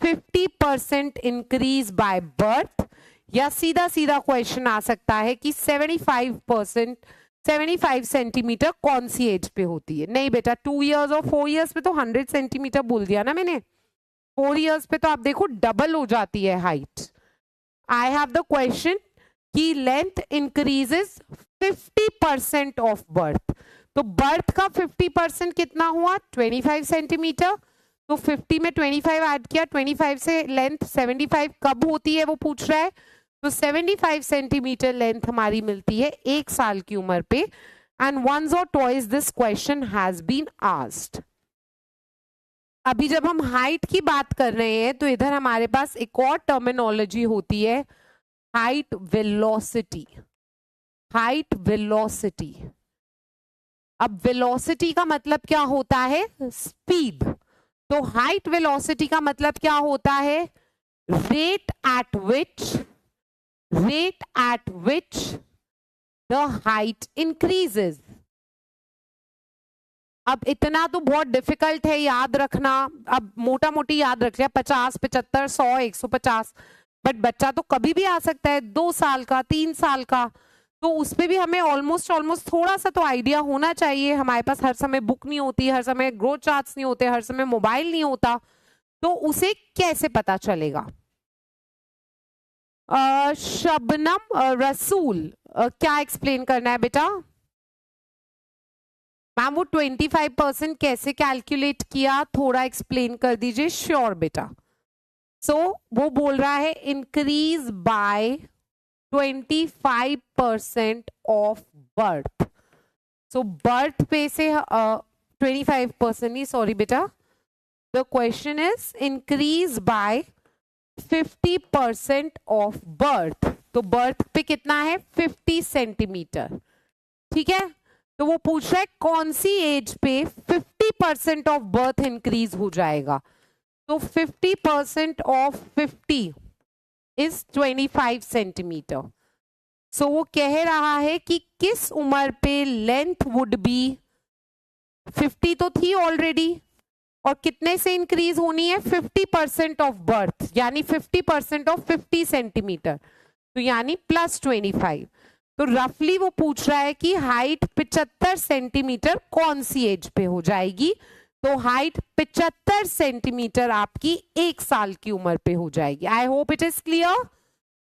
50% इंक्रीज बाय बर्थ। या सीधा सीधा क्वेश्चन आ सकता है कि 75 सेंटीमीटर कौन सी एज पे होती है? नहीं बेटा, 2 years और 4 years पे तो 100 सेंटीमीटर बोल दिया ना मैंने। 4 years पे तो आप देखो डबल हो जाती है height. I have the question कि लेंथ इंक्रीजेस 50% ऑफ बर्थ। तो बर्थ का 50% कितना हुआ? 25 सेंटीमीटर। तो 50 में 25 ऐड किया, 25 से लेंथ 75 कब होती है वो पूछ रहा है। तो 75 सेंटीमीटर लेंथ हमारी मिलती है 1 साल की उम्र पे। एंड वंस और twice this question has been asked. अभी जब हम हाइट की बात कर रहे हैं तो इधर हमारे पास एक और टर्मिनोलॉजी होती है, हाइट वेलोसिटी। Height velocity. अब वेलोसिटी का मतलब क्या होता है? स्पीड। तो हाइट वेलोसिटी का मतलब क्या होता है? Rate at which the height increases। अब इतना तो बहुत डिफिकल्ट है याद रखना। अब मोटा मोटी याद रख लिया 50, 75, 100, 150, बट बच्चा तो कभी भी आ सकता है, 2 साल का, 3 साल का। तो उस पे भी हमें ऑलमोस्ट थोड़ा सा तो आइडिया होना चाहिए। हमारे पास हर समय बुक नहीं होती, हर समय ग्रोथ चार्ट्स नहीं होते, हर समय मोबाइल नहीं होता, तो उसे कैसे पता चलेगा? शबनम रसूल, क्या एक्सप्लेन करना है बेटा? मैम वो 25% कैसे कैलकुलेट किया, थोड़ा एक्सप्लेन कर दीजिए। श्योर बेटा। सो वो बोल रहा है increase by 25% of birth. So birth पे से 25% नहीं, सॉरी बेटा, the question is increase by 50% of birth. तो बर्थ पे कितना है? 50 सेंटीमीटर। ठीक है, तो वो पूछ रहा है कौन सी एज पे 50% ऑफ बर्थ इंक्रीज हो जाएगा। तो 50% ऑफ 50 इज 25 सेंटीमीटर। सो वो कह रहा है कि किस उम्र पे लेंथ वुड बी, 50 तो थी ऑलरेडी, और कितने से इंक्रीज होनी है? 50% ऑफ बर्थ, यानी 50% ऑफ 50 सेंटीमीटर, तो यानी +25। तो रफली वो पूछ रहा है कि हाइट 75 सेंटीमीटर कौन सी एज पे हो जाएगी। तो हाइट 75 सेंटीमीटर आपकी 1 साल की उम्र पे हो जाएगी। I hope it is clear.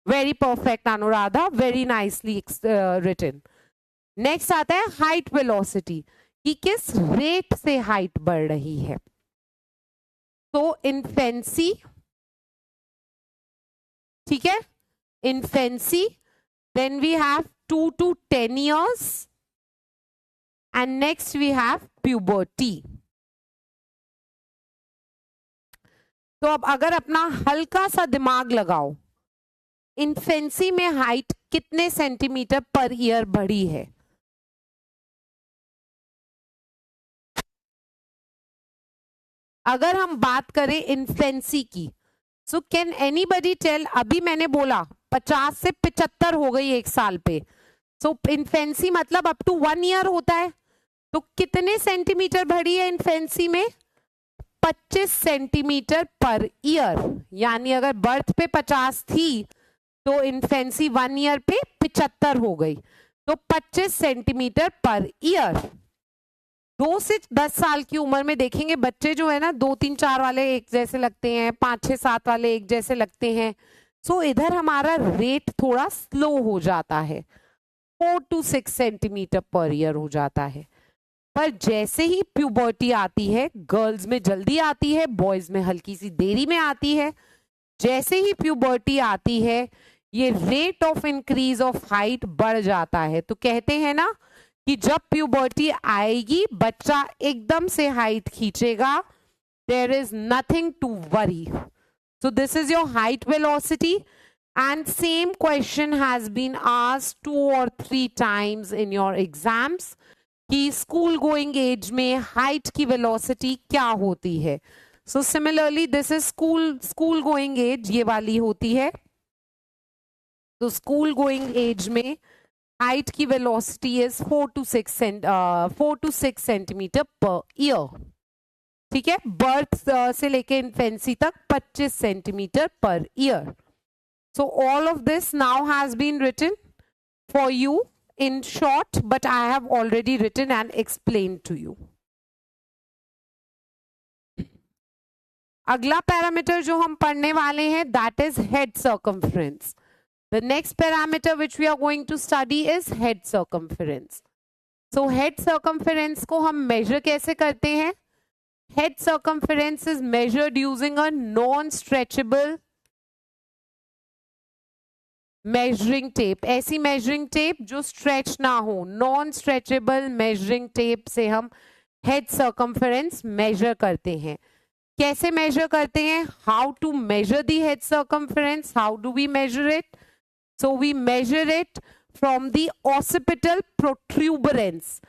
Very perfect Anuradha, very nicely written. Next आता है हाइट वेलोसिटी, कि किस रेट से हाइट बढ़ रही है। तो इन्फेंसी, ठीक है, infancy, then we have 2 to 10 years, and next we have puberty. तो अब अगर अपना हल्का सा दिमाग लगाओ, इन्फेंसी में हाइट कितने सेंटीमीटर पर ईयर बढ़ी है? अगर हम बात करें इन्फेंसी की, सो कैन एनीबडी टेल, अभी मैंने बोला 50 से 75 हो गई 1 साल पे, सो इन्फेंसी मतलब अप टू 1 ईयर होता है। तो कितने सेंटीमीटर बढ़ी है इन्फेंसी में? 25 सेंटीमीटर पर ईयर। यानी अगर बर्थ पे 50 थी तो इन्फेंसी 1 ईयर पे 75 हो गई, तो 25 सेंटीमीटर पर ईयर। 2 से 10 साल की उम्र में देखेंगे बच्चे जो है ना, 2, 3, 4 वाले एक जैसे लगते हैं, 5, 6, 7 वाले एक जैसे लगते हैं। सो इधर हमारा रेट थोड़ा स्लो हो जाता है, 4 to 6 सेंटीमीटर पर ईयर हो जाता है। पर जैसे ही प्यूबर्टी आती है, गर्ल्स में जल्दी आती है, बॉयज में हल्की सी देरी में आती है। जैसे ही प्यूबर्टी आती है, ये rate of increase of height बढ़ जाता है। तो कहते हैं ना कि जब प्यूबर्टी आएगी बच्चा एकदम से हाइट खींचेगा, there is nothing to worry. So this is your height velocity, and same question has been asked 2 or 3 times in your exams कि स्कूल गोइंग एज में हाइट की वेलोसिटी क्या होती है। So similarly this is school going age, ये वाली होती है। तो स्कूल गोइंग एज में हाइट की velocity is 4 to 6 centimetre per year. ठीक है, बर्थ से लेके इन्फेंसी तक 25 centimetre per year. So all of this now has been written for you in short, but I have already written and explained to you. अगला parameter जो हम पढ़ने वाले हैं that is head circumference. The next parameter which we are going to study is head circumference. So head circumference को हम measure कैसे करते हैं? Head circumference is measured using a non-stretchable measuring tape. ऐसी मेजरिंग टेप जो stretch ना हो, non stretchable measuring tape से हम हेड सर्कम्फरेंस मेजर करते हैं। कैसे मेजर करते हैं? How to measure the head circumference, how do we measure it? So we measure it from the occipital protuberance.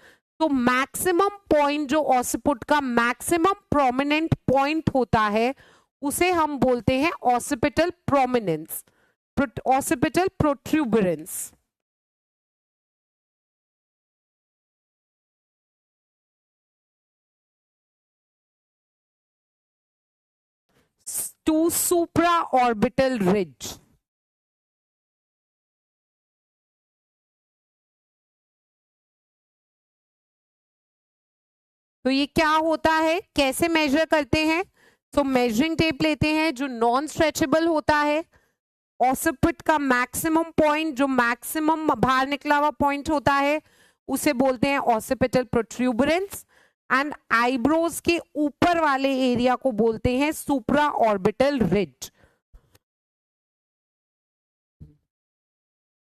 तो मैक्सिमम पॉइंट जो ऑसिपुट का मैक्सिमम प्रोमिनेंट पॉइंट होता है उसे हम बोलते हैं occipital prominence, occipital protuberance. To supraorbital ridge. तो ये क्या होता है, कैसे मेजर करते हैं? तो मेजरिंग टेप लेते हैं जो नॉन स्ट्रेचेबल होता है, ऑसिपिट का मैक्सिमम पॉइंट, जो मैक्सिमम बाहर निकला हुआ पॉइंट होता है, उसे बोलते हैं ऑसिपिटल प्रोट्रूबरेंस। एंड आईब्रोज के ऊपर वाले एरिया को बोलते हैं सुप्रा ऑर्बिटल रिज।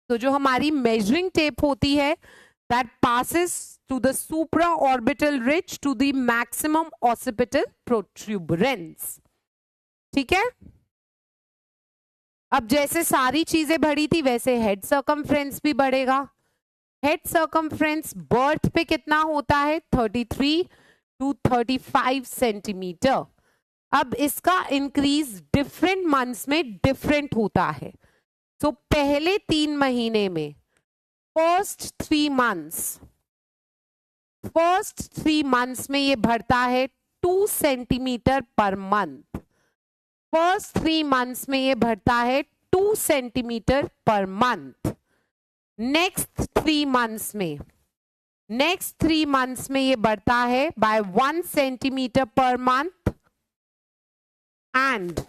तो जो हमारी मेजरिंग टेप होती है, that passes to the supra orbital ridge to the maximum occipital protuberance. ठीक है। अब जैसे सारी चीजें बढ़ी थी वैसे हेड सर्कमफ्रेंस भी बढ़ेगा। हेड सर्कमफ्रेंस बर्थ पे कितना होता है? 33 to 35 सेंटीमीटर। अब इसका इंक्रीज डिफरेंट मंथ्स में डिफरेंट होता है। तो पहले 3 महीने में, फर्स्ट 3 मंथ्स में ये बढ़ता है 2 centimetre per month. First 3 months में ये बढ़ता है 2 centimetre per month. Next 3 months में ये बढ़ता है by 1 centimetre per month. And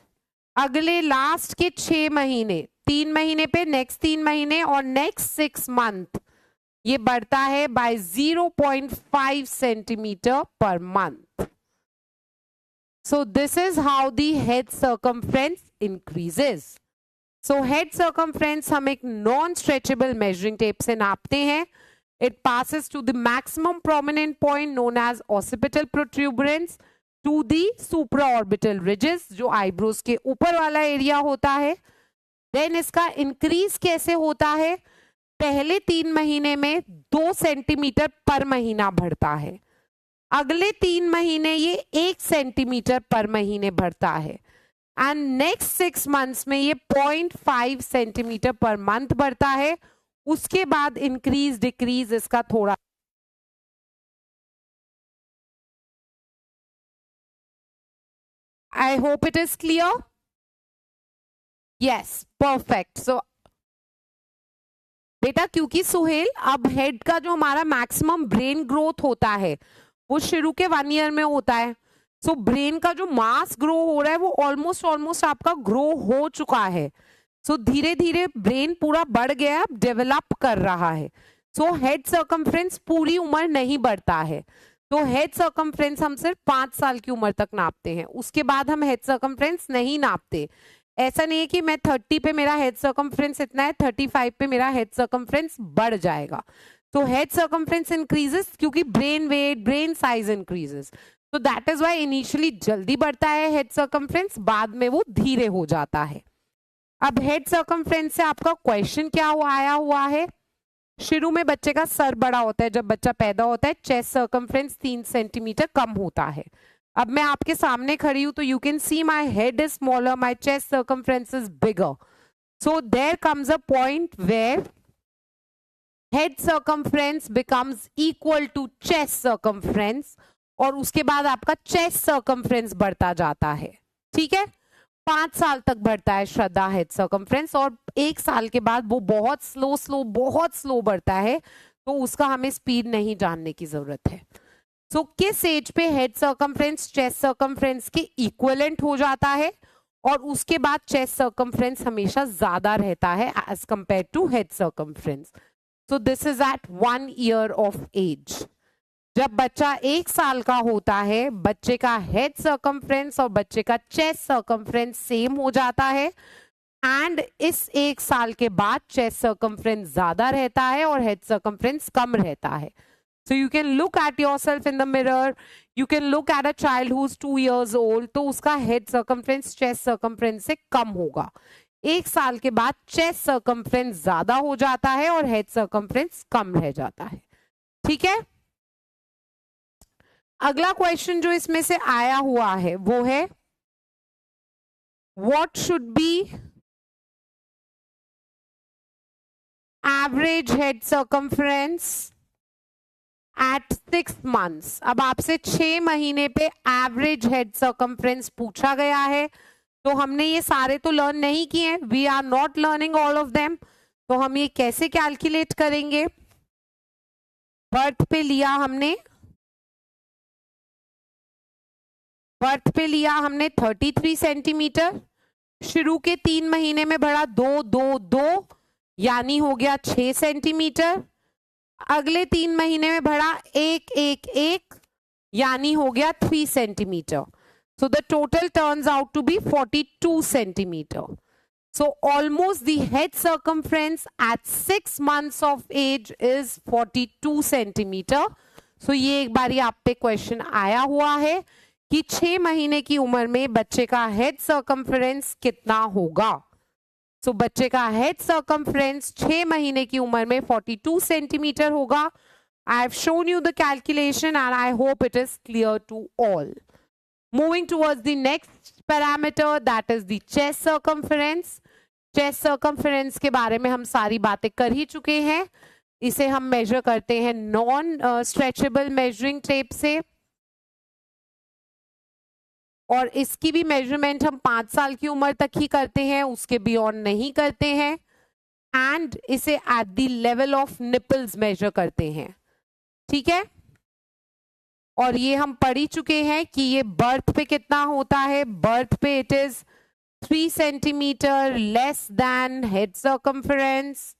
अगले लास्ट के 6 महीने, 3 महीने पे नेक्स्ट 3 महीने और नेक्स्ट 6 मंथ ये बढ़ता है by 0.5 centimetre per month. So this is how the head circumference increases. So head circumference हम एक non-stretchable measuring tape से नापते हैं. It passes to the maximum prominent point known as occipital protuberance to the supraorbital ridges, जो eyebrows के ऊपर वाला area होता है. Then इसका increase कैसे होता है? पहले 3 महीने में 2 सेंटीमीटर पर महीना बढ़ता है. अगले 3 महीने ये 1 सेंटीमीटर पर महीने बढ़ता है. एंड नेक्स्ट 6 मंथ्स में ये 0.5 सेंटीमीटर पर मंथ बढ़ता है. उसके बाद इंक्रीज डिक्रीज इसका थोड़ा. I hope it is clear. Yes, perfect. So बेटा, क्योंकि सुहेल अब हेड का जो हमारा मैक्सिमम ब्रेन ग्रोथ होता है वो शुरू के 1 ईयर में होता है. सो ब्रेन का जो मास ग्रो हो रहा है वो ऑलमोस्ट आपका ग्रो हो चुका है. सो धीरे धीरे ब्रेन पूरा बढ़ गया, डेवलप कर रहा है. सो हेड सर्कमफ्रेंस पूरी उम्र नहीं बढ़ता है. तो हेड सर्कमफ्रेंस हम सिर्फ 5 साल की उम्र तक नापते हैं. उसके बाद हम हेड सर्कमफ्रेंस नहीं नापते. ऐसा नहीं है कि मैं 30 पे मेरा हेड सर्कमफ्रेंस इतना है, 35 पे मेरा हेड सर्कमफ्रेंस बढ़ जाएगा. तो हेड सर्कमफ्रेंस इंक्रीजेस क्योंकि brain weight, brain size increases. तो दैट इज व्हाई इनिशियली जल्दी बढ़ता है हेड सर्कमफ्रेंस, बाद में वो धीरे हो जाता है. अब हेड सर्कमफ्रेंस से आपका क्वेश्चन क्या आया हुआ है? शुरू में बच्चे का सर बड़ा होता है, जब बच्चा पैदा होता है चेस्ट सर्कमफ्रेंस 3 सेंटीमीटर कम होता है. अब मैं आपके सामने खड़ी हूं तो you can see my head is smaller, my chest circumference is bigger. So there comes a point where head circumference becomes equal to chest circumference और उसके बाद आपका चेस्ट सर्कमफ्रेंस बढ़ता जाता है. ठीक है, 5 साल तक बढ़ता है श्रद्धा हेड सर्कमफ्रेंस और 1 साल के बाद वो बहुत स्लो बढ़ता है. तो उसका हमें स्पीड नहीं जानने की जरूरत है. सो किस एज पे हेड सर्कमफ्रेंस चेस्ट सर्कमफ्रेंस के इक्विवेलेंट हो जाता है और उसके बाद चेस्ट सर्कमफ्रेंस हमेशा ज्यादा रहता है age compare to head circumference. So this is at 1 year of age. जब बच्चा 1 साल का होता है, बच्चे का हेड सर्कमफ्रेंस और बच्चे का चेस्ट सर्कमफ्रेंस सेम हो जाता है. एंड इस 1 साल के बाद चेस्ट सर्कमफ्रेंस ज्यादा रहता है और हेड सर्कमफ्रेंस कम रहता है. So you can look at yourself in the mirror. You can look at a child who's 2 years old. तो उसका head circumference chest circumference से कम होगा. 1 साल के बाद chest circumference ज्यादा हो जाता है और head circumference कम रह जाता है. ठीक है. अगला क्वेश्चन जो इसमें से आया हुआ है वो है what should be average head circumference at 6 months. अब आपसे 6 महीने पे एवरेज हेड सर्कमफ्रेंस पूछा गया है. तो हमने ये सारे तो लर्न नहीं किए, we are not learning all of them. तो हम ये कैसे कैलकुलेट करेंगे? बर्थ पे लिया हमने 33 सेंटीमीटर, शुरू के 3 महीने में बढ़ा 2 2 2 यानी हो गया 6 सेंटीमीटर। अगले 3 महीने में बढ़ा 1 1 1 यानी हो गया 3 centimetre. So the total turns out to be 42 centimeter. So almost the head circumference at 6 months of age is 42 centimeter. So ये एक बारी आप पे क्वेश्चन आया हुआ है कि 6 महीने की उम्र में बच्चे का हेड सर्कमफ्रेंस कितना होगा। So बच्चे का हेड सर्कमफ्रेंस 6 महीने की उम्र में 42 सेंटीमीटर होगा। I have shown you the calculation and I hope it is clear to all. Moving towards the next parameter, that is the chest circumference. Chest circumference के बारे में हम सारी बातें कर ही चुके हैं। इसे हम मेजर करते हैं नॉन स्ट्रेचेबल मेजरिंग टेप से, और इसकी भी मेजरमेंट हम 5 साल की उम्र तक ही करते हैं, उसके बियॉन्ड नहीं करते हैं। एंड इसे at the level of nipples measure करते हैं, ठीक है। और ये हम पढ़ ही चुके हैं कि ये बर्थ पे कितना होता है। बर्थ पे it is 3 centimetre less than head circumference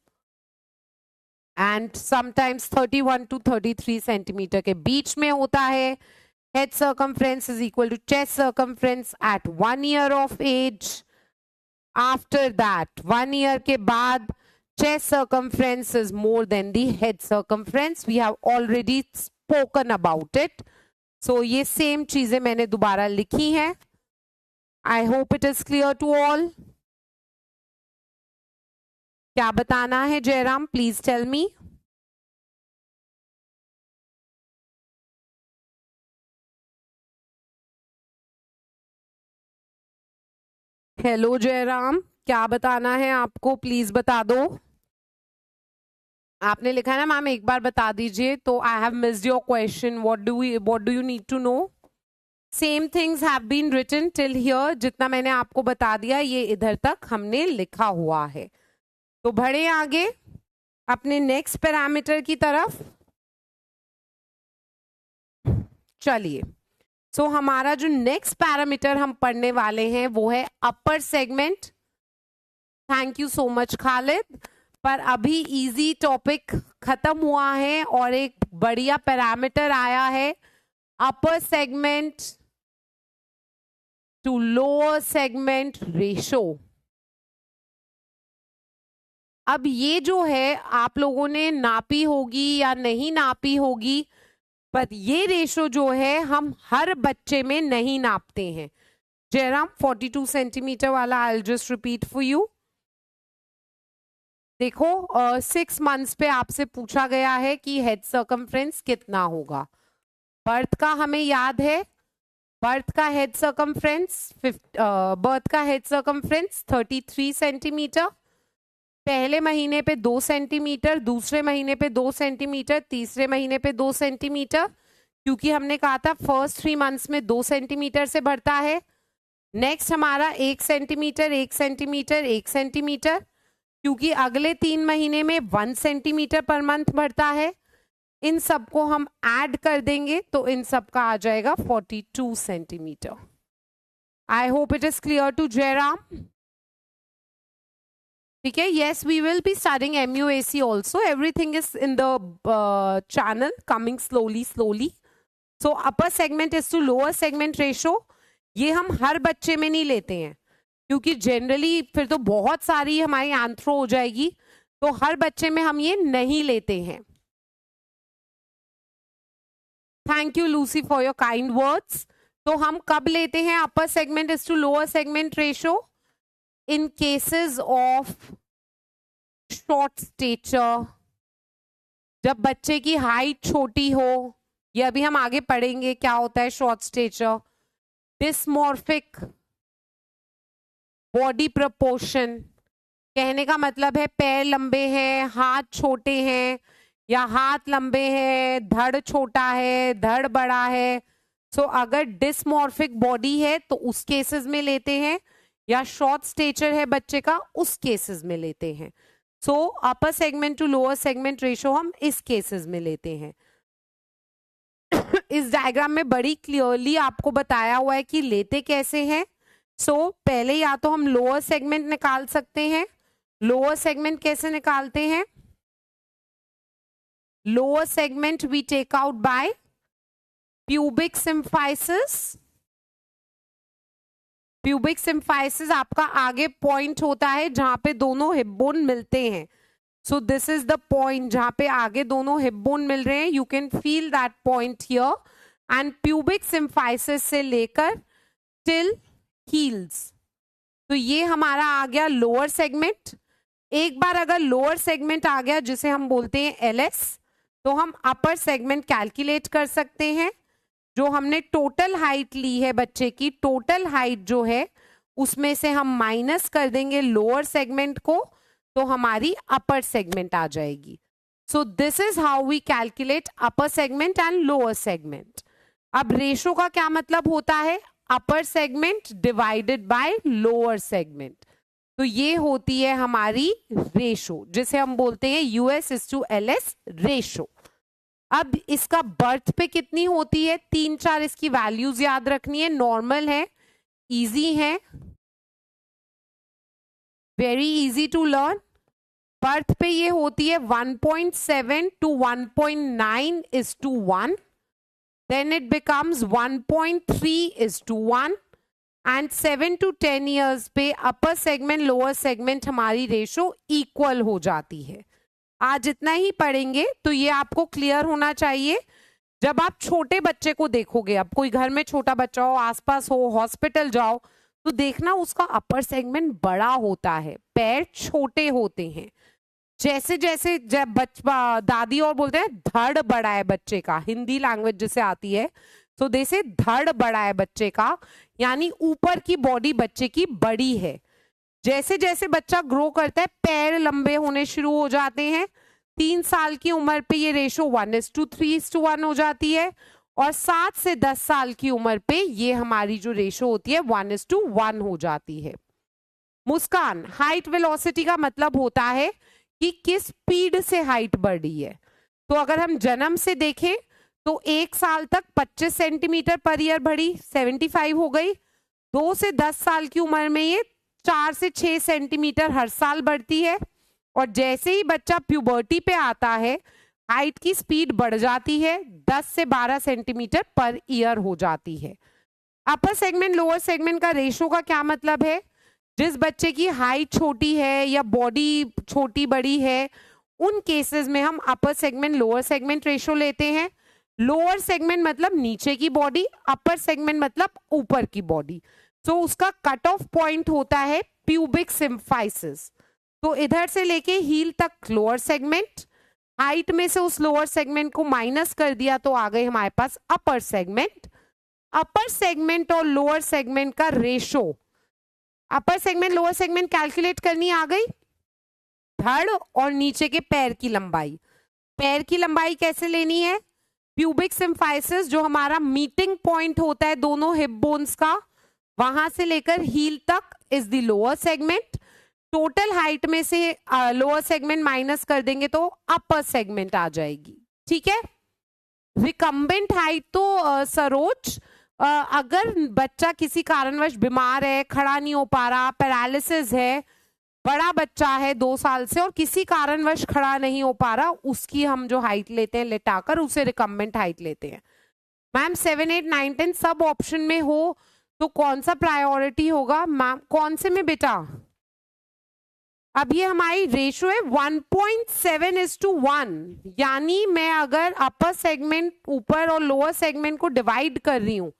and sometimes 31 to 33 centimetre के बीच में होता है। Head circumference is equal to chest circumference at 1 year of age. After that 1 year के बाद chest circumference is more than the head circumference. We have already spoken about it. So ये same चीजें मैंने दोबारा लिखी हैं. I hope it is clear to all. क्या बताना है Jairam? Please tell me. Hello Jairam, क्या बताना है आपको? प्लीज बता दो। आपने लिखा है ना मैम, एक बार बता दीजिए। तो I have missed your question. What do you need to know? Same things have been written till here. जितना मैंने आपको बता दिया ये इधर तक हमने लिखा हुआ है। तो बढ़े आगे अपने नेक्स्ट पैरामीटर की तरफ। चलिए, सो हमारा जो नेक्स्ट पैरामीटर हम पढ़ने वाले हैं वो है upper segment. Thank you so much Khalid. पर अभी इजी टॉपिक खत्म हुआ है और एक बढ़िया पैरामीटर आया है, upper segment to lower segment ratio. अब ये जो है आप लोगों ने नापी होगी या नहीं नापी होगी, पर ये रेशो जो है हम हर बच्चे में नहीं नापते हैं। जयराम 42 सेंटीमीटर वाला I will just repeat for you. देखो 6 मंथ्स पे आपसे पूछा गया है कि हेड सर्कमफ्रेंस कितना होगा। बर्थ का हमें याद है, बर्थ का हेड सर्कमफ्रेंस 33 सेंटीमीटर। पहले महीने पे 2 सेंटीमीटर, दूसरे महीने पे 2 सेंटीमीटर, तीसरे महीने पे 2 सेंटीमीटर, क्योंकि हमने कहा था फर्स्ट 3 मंथ्स में 2 सेंटीमीटर से बढ़ता है। नेक्स्ट हमारा 1 सेंटीमीटर 1 सेंटीमीटर 1 सेंटीमीटर, क्योंकि अगले 3 महीने में 1 सेंटीमीटर पर मंथ बढ़ता है। इन सबको हम ऐड कर देंगे तो इन सब का आ जाएगा 42 centimetre. I hope it is clear to Jairam. ठीक है, yes, we will be studying MUAC also. Everything is in the channel, coming slowly. So upper segment is to lower segment ratio. ये हम हर बच्चे में नहीं लेते हैं, क्योंकि जनरली फिर तो बहुत सारी हमारी आंथ्रो हो जाएगी, तो हर बच्चे में हम ये नहीं लेते हैं। Thank you Lucy for your kind words. तो हम कब लेते हैं upper segment is to lower segment ratio? In cases of short stature, जब बच्चे की हाइट छोटी हो, ये अभी हम आगे पढ़ेंगे क्या होता है short stature. Dysmorphic body proportion, कहने का मतलब है पैर लंबे हैं, हाथ छोटे हैं, या हाथ लंबे हैं, धड़ छोटा है, धड़ बड़ा है। सो अगर डिस्मॉर्फिक बॉडी है तो उस केसेस में लेते हैं, या शॉर्ट स्टेचर है बच्चे का उस केसेस में लेते हैं। So upper segment to lower segment ratio हम इस केसेस में लेते हैं। इस डायग्राम में बड़ी क्लियरली आपको बताया हुआ है कि लेते कैसे हैं। सो पहले या तो हम लोअर सेगमेंट निकाल सकते हैं। लोअर सेगमेंट कैसे निकालते हैं? Lower segment we take out by pubic symphysis. Pubic symphysis आपका आगे पॉइंट होता है जहां पे दोनों हिप बोन मिलते हैं। So this is the point जहां पे आगे दोनों हिप बोन मिल रहे हैं। You can feel that point here and pubic symphysis से लेकर टिल हील्स। तो ये हमारा आ गया लोअर सेगमेंट। एक बार अगर लोअर सेगमेंट आ गया जिसे हम बोलते हैं एलएस, तो हम अपर सेगमेंट कैलकुलेट कर सकते हैं। जो हमने टोटल हाइट ली है बच्चे की, टोटल हाइट जो है उसमें से हम माइनस कर देंगे लोअर सेगमेंट को, तो हमारी अपर सेगमेंट आ जाएगी। So this is how we calculate upper segment and lower segment. अब रेशो का क्या मतलब होता है? Upper segment divided by lower segment. तो ये होती है हमारी रेशो, जिसे हम बोलते हैं US:LS रेशो। अब इसका बर्थ पे कितनी होती है? 3-4 इसकी वैल्यूज याद रखनी है। नॉर्मल है, इजी है, very easy to learn. Birth पे ये होती है 1.7 to 1.9:1, then it becomes 1.3:1 and 7 to 10 years पे अपर सेगमेंट लोअर सेगमेंट हमारी रेशो इक्वल हो जाती है। आज इतना ही पढ़ेंगे, तो ये आपको क्लियर होना चाहिए। जब आप छोटे बच्चे को देखोगे, अब कोई घर में छोटा बच्चा हो, आसपास हो, हॉस्पिटल जाओ, तो देखना उसका अपर सेगमेंट बड़ा होता है, पैर छोटे होते हैं। जैसे जैसे जब बच्चा, दादी और बोलते हैं धड़ बड़ा है बच्चे का, हिंदी लैंग्वेज जिसे आती है, तो जैसे धड़ बड़ा है बच्चे का, यानी ऊपर की बॉडी बच्चे की बड़ी है। जैसे जैसे बच्चा ग्रो करता है पैर लंबे होने शुरू हो जाते हैं। 3 साल की उम्र पे ये रेशो 1:3:1 हो जाती है, और 7 से 10 साल की उम्र पे ये हमारी जो रेशो होती है 1:1 हो जाती है। मुस्कान, हाइट वेलोसिटी का मतलब होता है कि किस स्पीड से हाइट बढ़ी है। तो अगर हम जन्म से देखें तो 1 साल तक 25 सेंटीमीटर पर ईयर बढ़ी, 75 हो गई। 2 से 10 साल की उम्र में ये 4 से 6 सेंटीमीटर हर साल बढ़ती है, और जैसे ही बच्चा प्यूबर्टी पे आता है हाइट की स्पीड बढ़ जाती है, 10 से 12 सेंटीमीटर पर ईयर हो जाती है। अपर सेगमेंट लोअर सेगमेंट का रेशो का क्या मतलब है? जिस बच्चे की हाइट छोटी है या बॉडी छोटी बड़ी है, उन केसेस में हम upper segment lower segment ratio लेते हैं। लोअर सेगमेंट मतलब नीचे की बॉडी, अपर सेगमेंट मतलब ऊपर की बॉडी। तो उसका कट ऑफ पॉइंट होता है प्यूबिक सिम्फाइसिस। तो इधर से लेके हील तक लोअर सेगमेंट, हाइट में से उस लोअर सेगमेंट को माइनस कर दिया तो आ गए हमारे पास अपर सेगमेंट। अपर सेगमेंट और लोअर सेगमेंट का ratio, upper segment lower segment calculate करनी आ गई। धड़ और नीचे के पैर की लंबाई, पैर की लंबाई कैसे लेनी है? प्यूबिक सिम्फाइसिस जो हमारा मीटिंग पॉइंट होता है दोनों हिप बोन्स का, वहां से लेकर हील तक is the lower segment. Total height में से लोअर सेगमेंट माइनस कर देंगे तो अपर सेगमेंट आ जाएगी। ठीक है। रिकम्बेंट हाइट तो सरोज, अगर बच्चा किसी कारणवश बीमार है, खड़ा नहीं हो पा रहा, पैरालिसिस है, बड़ा बच्चा है 2 साल से और किसी कारणवश खड़ा नहीं हो पा रहा, उसकी हम जो हाइट लेते हैं लेटाकर, उसे रिकम्बेंट हाइट लेते हैं। मैम 7, 8, 9, 10 सब ऑप्शन में हो तो कौन सा प्रायोरिटी होगा? मैम कौन से में बेटा? अब ये हमारी रेशो है 1.7:1, यानी मैं अगर अपर सेगमेंट ऊपर और लोअर सेगमेंट को डिवाइड कर रही हूं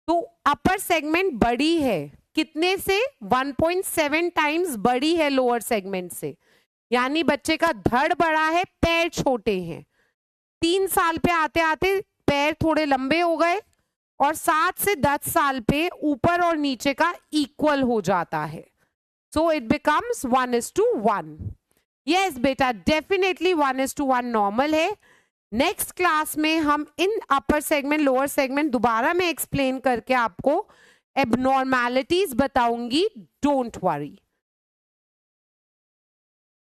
तो अपर सेगमेंट बड़ी है, कितने से? 1.7 टाइम्स बड़ी है लोअर सेगमेंट से, यानी बच्चे का धड़ बड़ा है, पैर छोटे हैं। 3 साल पे आते आते पैर थोड़े लंबे हो गए, और 7 से 10 साल पे ऊपर और नीचे का इक्वल हो जाता है। So it becomes 1:1. Yes बेटा, definitely 1:1 नॉर्मल है। नेक्स्ट क्लास में हम इन अपर सेगमेंट लोअर सेगमेंट दोबारा मैं एक्सप्लेन करके आपको एबनॉर्मैलिटीज बताऊंगी, डोंट वरी।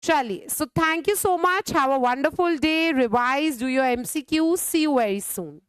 चलिए, so thank you so much, have a wonderful day, revise, do your MCQs, see you very soon.